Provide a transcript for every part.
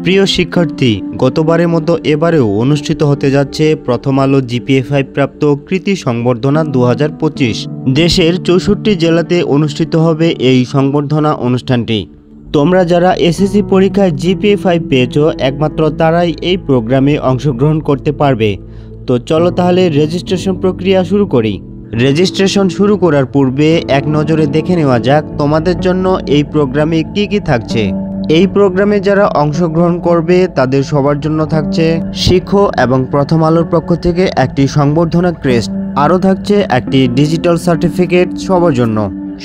প্রিয় শিক্ষার্থী, গতবারের মতো এবারেও অনুষ্ঠিত হতে যাচ্ছে প্রথম আলো GPA 5 প্রাপ্ত কৃতি সংবর্ধনা 2025। দেশের 64 জেলাতে অনুষ্ঠিত হবে এই সংবর্ধনা অনুষ্ঠানটি। তোমরা যারা SSC পরীক্ষায় GPA 5 পেয়েছো, একমাত্র তারাই এই প্রোগ্রামে অংশগ্রহণ করতে পারবে। তো চলো তাহলে রেজিস্ট্রেশন প্রক্রিয়া শুরু করি। রেজিস্ট্রেশন শুরু করার পূর্বে এক নজরে দেখে নেওয়া যাক তোমাদের জন্য এই প্রোগ্রামে কি কি থাকছে। এই প্রোগ্রামে যারা অংশগ্রহণ করবে তাদের সবার জন্য থাকছে শিখো এবং প্রথম আলোর পক্ষ থেকে একটি সংবর্ধনা ক্রেস্ট, আরও থাকছে একটি ডিজিটাল সার্টিফিকেট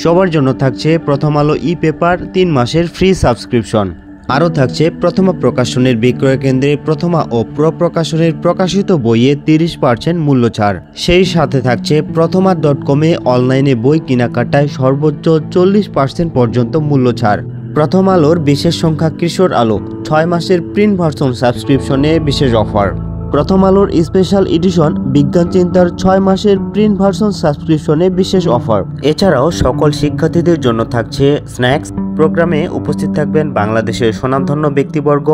সবার জন্য থাকছে প্রথম আলো পেপার 3 মাসের ফ্রি সাবস্ক্রিপশন, আরও থাকছে প্রথমা প্রকাশনের বিক্রয় কেন্দ্রে প্রথমা ও প্রকাশনের প্রকাশিত বইয়ে 30% মূল্য ছাড়। সেই সাথে থাকছে প্রথমা.com-এ অনলাইনে বই কেনাকাটায় সর্বোচ্চ 40% পর্যন্ত মূল্য ছাড়। প্রথম আলোর বিশেষ সংখ্যা কিশোর আলো 6 মাসের প্রিন্ট ভার্সন সাবস্ক্রিপশনে বিশেষ অফার। প্রথম আলোর স্পেশাল এডিশন বিজ্ঞান চিন্তার 6 মাসের প্রিন্ট ভার্সন সাবস্ক্রিপশনে বিশেষ অফার। এছাড়াও সকল শিক্ষার্থীদের জন্য থাকছে স্ন্যাক্স। প্রোগ্রামে উপস্থিত থাকবেন বাংলাদেশের স্বনামধন্য ব্যক্তিবর্গ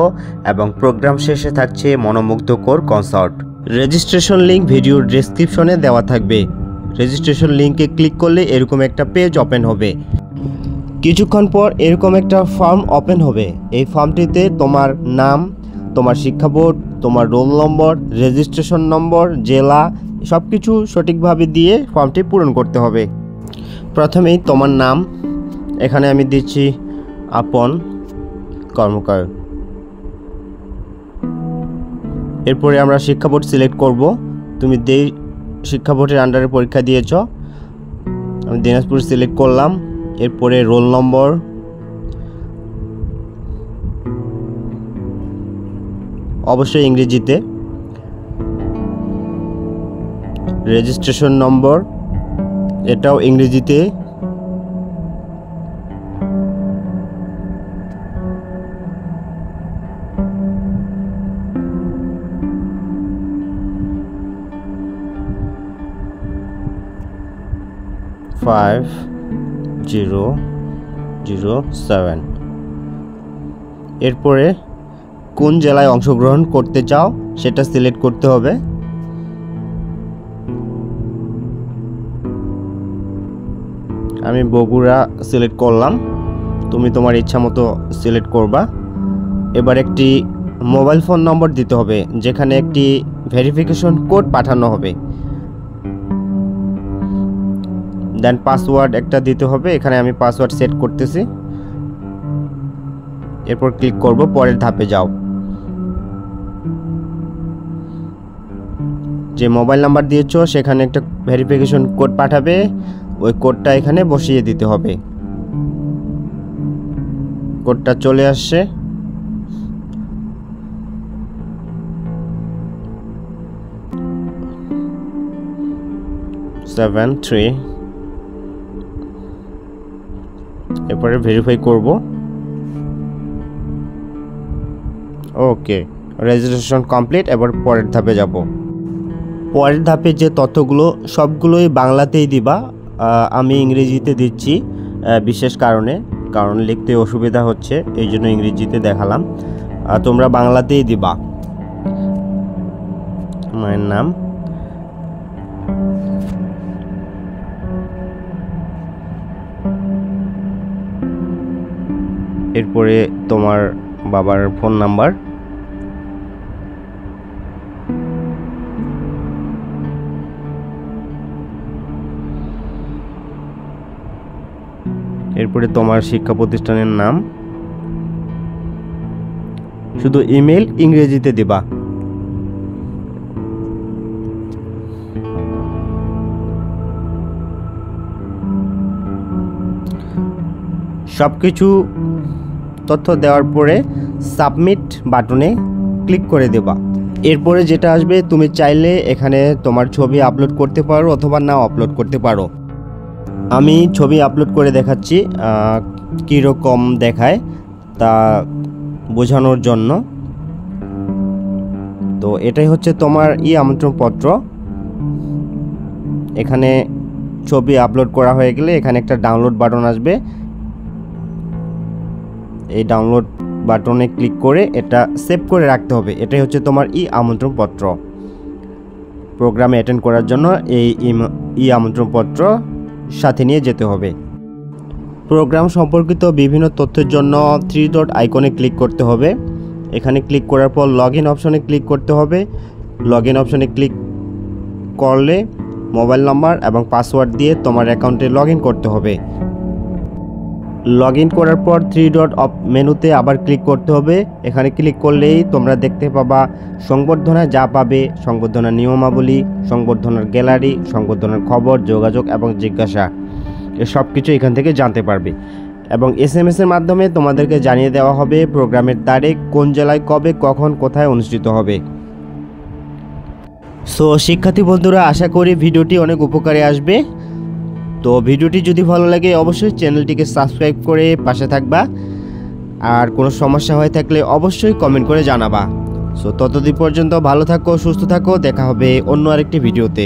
এবং প্রোগ্রাম শেষে থাকছে মনোমুগ্ধকর কনসার্ট। রেজিস্ট্রেশন লিঙ্ক ভিডিওর ডেসক্রিপশনে দেওয়া থাকবে। রেজিস্ট্রেশন লিঙ্কে ক্লিক করলে এরকম একটা পেজ ওপেন হবে। কিছুক্ষণ পর এরকম একটা ফর্ম ওপেন হবে। এই ফর্মটিতে তোমার নাম, তোমার শিক্ষা বোর্ড, তোমার রোল নম্বর, রেজিস্ট্রেশন নম্বর, জেলা সব কিছু সঠিকভাবে দিয়ে ফর্মটি পূরণ করতে হবে। প্রথমেই তোমার নাম, এখানে আমি দিচ্ছি আপন কর্মকার। এরপরে আমরা শিক্ষা বোর্ড সিলেক্ট করব। তুমি যেই শিক্ষা বোর্ডের আন্ডারে পরীক্ষা দিয়েছ, আমি দিনাজপুর সিলেক্ট করলাম। এরপরে রোল নম্বর, অবশ্যই ইংরেজিতে, রেজিস্ট্রেশন নম্বর, এটাও ইংরেজিতে, five 007। এরপরে কোন জেলায় অংশগ্রহণ করতে চাও সেটা সিলেক্ট করতে হবে। আমি বগুড়া সিলেক্ট করলাম, তুমি তোমার ইচ্ছা মতো সিলেক্ট করবা। এবার একটি মোবাইল ফোন নম্বর দিতে হবে, যেখানে একটি ভেরিফিকেশন কোড পাঠানো হবে। দেন পাসওয়ার্ড একটা দিতে হবে, এখানে আমি পাসওয়ার্ড সেট করতেছি। এরপর ক্লিক করব পরের ধাপে যাও। যে মোবাইল নাম্বার দিয়েছো সেখানে একটা ভেরিফিকেশন কোড পাঠাবে, ওই কোডটা এখানে বসিয়ে দিতে হবে। কোডটা চলে আসছে। এরপরে ভেরিফাই করব। ওকে, রেজিস্ট্রেশন কমপ্লিট। এবার পরের ধাপে যাব। পরের ধাপে যে তথ্যগুলো সবগুলোই বাংলাতেই দিবা। আমি ইংরেজিতে দিচ্ছি বিশেষ কারণ লিখতে অসুবিধা হচ্ছে, এই জন্য ইংরেজিতে দেখালাম। তোমরা বাংলাতেই দিবা। মায়ের নাম, এরপরে তোমার বাবার ফোন নাম্বার, এরপরে তোমার শিক্ষা প্রতিষ্ঠানের নাম, শুধু ইমেল ইংরেজিতে দিবা। সবকিছু তথ্য দেওয়ার পরে সাবমিট বাটনে ক্লিক করে দেবা। এরপরে যেটা আসবে, তুমি চাইলে এখানে তোমার ছবি আপলোড করতে পারো অথবা নাও আপলোড করতে পারো। আমি ছবি আপলোড করে দেখাচ্ছি কীরকম দেখায় তা বোঝানোর জন্য। তো এটাই হচ্ছে তোমার আমন্ত্রণপত্র। এখানে ছবি আপলোড করা হয়ে গেলে এখানে একটা ডাউনলোড বাটন আসবে। এই ডাউনলোড বাটনে ক্লিক করে এটা সেভ করে রাখতে হবে। এটাই হচ্ছে তোমার আমন্ত্রণপত্র। প্রোগ্রামে অ্যাটেন্ড করার জন্য এই আমন্ত্রণপত্র সাথে নিয়ে যেতে হবে। প্রোগ্রাম সম্পর্কিত বিভিন্ন তথ্যের জন্য 3 ডট আইকনে ক্লিক করতে হবে। এখানে ক্লিক করার পর লগ ইন অপশনে ক্লিক করতে হবে। লগ ইন অপশনে ক্লিক করলে মোবাইল নাম্বার এবং পাসওয়ার্ড দিয়ে তোমার অ্যাকাউন্টে লগ ইন করতে হবে। লগ ইন করার পর 3 ডট মেনুতে আবার ক্লিক করতে হবে। এখানে ক্লিক করলেই তোমরা দেখতে পাবা সংবর্ধনা যা পাবে, সংবর্ধনার নিয়মাবলী, সংবর্ধনার গ্যালারি, সংবর্ধনার খবর, যোগাযোগ এবং জিজ্ঞাসা, সব কিছু এখান থেকে জানতে পারবে। এবং SMS এর মাধ্যমে তোমাদেরকে জানিয়ে দেওয়া হবে প্রোগ্রামের তারিখ, কোন জেলায় কবে, কখন, কোথায় অনুষ্ঠিত হবে। সো শিক্ষার্থী বন্ধুরা, আশা করি ভিডিওটি অনেক উপকারে আসবে। তো ভিডিওটি যদি ভালো লাগে অবশ্যই চ্যানেলটিকে সাবস্ক্রাইব করে পাশে থাকবা। আর কোনো সমস্যা হয়ে থাকলে অবশ্যই কমেন্ট করে জানাবা। সো ততদিন পর্যন্ত ভালো থাকো, সুস্থ থাকো, দেখা হবে অন্য আরেকটি ভিডিওতে।